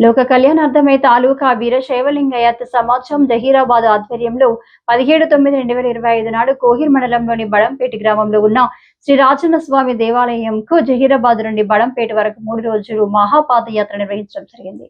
లోక కళ్యాణార్థమై తాలూకా వీరశైవలింగయాత్ సమాజం జహీరాబాద్ ఆధ్వర్యంలో 17/9/2025 నాడు కోహిర్ మండలంలోని బడంపేట గ్రామంలో ఉన్న శ్రీ రాజన్న స్వామి దేవాలయంకు జహీరాబాద్ నుండి బడంపేట వరకు 3 రోజులు మహాపాదయాత్ర నిర్వహించడం జరిగింది.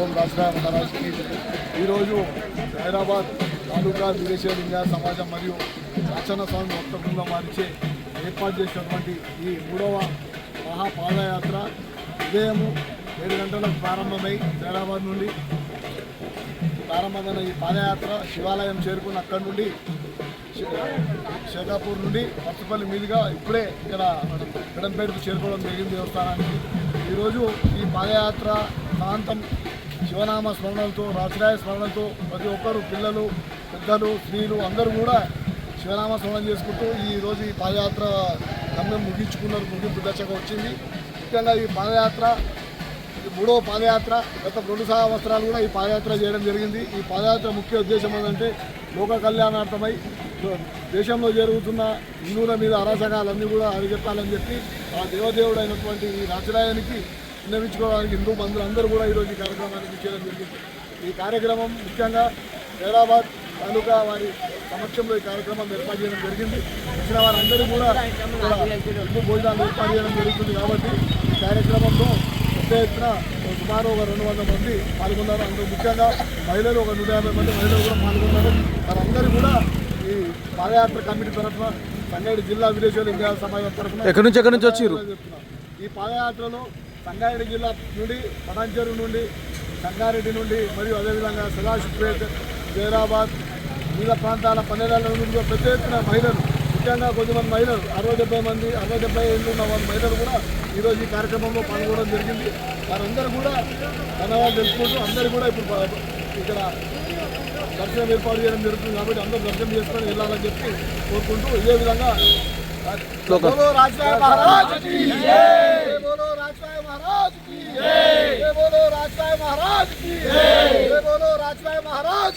ఓం రాష్ట్ర మహారాజ్కి ఈరోజు హైదరాబాద్ తాలూకా వీరశైవలింగ సమాజం మరియు రాచన్న స్వామి భక్త బృందం వారిచే ఏర్పాటు చేసినటువంటి ఈ 3వ మహాపాదయాత్ర ఉదయము 7 గంటలకు ప్రారంభమై హైదరాబాద్ నుండి ప్రారంభమైన ఈ పాదయాత్ర శివాలయం చేరుకున్న అక్కడి నుండి శేఖాపూర్ నుండి పచ్చపల్లి మీదుగా ఇప్పుడే ఇక్కడ గడంపేటకు చేరుకోవడం జరిగింది దేవస్థానానికి. ఈరోజు ఈ పాదయాత్ర ప్రాంతం శివనామ స్మరణలతో రాచరాయ స్మరణలతో ప్రతి ఒక్కరు పిల్లలు పెద్దలు స్త్రీలు అందరూ కూడా శివనామ స్మరణ చేసుకుంటూ ఈరోజు ఈ పాదయాత్ర గమ్యం ముగింపు దశకు వచ్చింది. ముఖ్యంగా ఈ పాదయాత్ర 3వ పాదయాత్ర గత 2 సంవత్సరాలు కూడా ఈ పాదయాత్ర చేయడం జరిగింది. ఈ పాదయాత్ర ముఖ్య ఉద్దేశం ఏంటంటే లోక కళ్యాణార్థమై దేశంలో జరుగుతున్న హిందువుల మీద అరాచకాలన్నీ కూడా అరిగెత్తాలని చెప్పి ఆ దేవదేవుడు అయినటువంటి ఈ రాచరాయానికి విన్నవించుకోవడానికి హిందూ బంధువులు అందరూ కూడా ఈరోజు ఈ కార్యక్రమానికి చేయడం జరిగింది. ఈ కార్యక్రమం ముఖ్యంగా హైదరాబాద్ తాలూకా వారి సమక్షంలో ఈ కార్యక్రమం ఏర్పాటు చేయడం జరిగింది. వచ్చిన వారందరూ కూడా హిందూ భోజనాలు ఏర్పాటు చేయడం జరుగుతుంది. కాబట్టి ఈ కార్యక్రమంలో పెద్ద ఎత్తున సుమారు ఒక 200 మంది పాల్గొన్నారు. అందులో ముఖ్యంగా మహిళలు ఒక 150 మంది మహిళలు కూడా పాల్గొన్నారు. వారందరూ కూడా ఈ పాదయాత్ర కమిటీ తరఫున సంగారెడ్డి జిల్లా వీరశైవలింగ సమాజం తరఫున ఎక్కడి నుంచి వచ్చారు. ఈ పాదయాత్రలో సంగారెడ్డి జిల్లా నుండి పటాన్చెరు నుండి సంగారెడ్డి నుండి మరియు అదేవిధంగా సదాశివపేట జైరాబాద్ వివిధ ప్రాంతాల పల్లెల నుండి పెద్ద ఎత్తున మహిళలు ముఖ్యంగా కొంతమంది మహిళలు 60-70 మంది 60-70 ఏళ్ళు ఉన్న వాళ్ళ మహిళలు కూడా ఈరోజు ఈ కార్యక్రమంలో పాల్గొనడం జరిగింది. వారందరూ కూడా ధన్యవాదాలు తెలుసుకుంటూ అందరూ కూడా ఇప్పుడు ఇక్కడ దర్శనం ఏర్పాటు చేయడం జరుగుతుంది. కాబట్టి అందరూ దర్శనం చేసుకొని వెళ్ళాలని చెప్పి కోరుకుంటూ ఇదే విధంగా రాజరాయ మహారాజ్ की जय, बोलो राजराय महाराज की जय, बोलो राजराय महाराज की जय, बोलो राजराय महाराज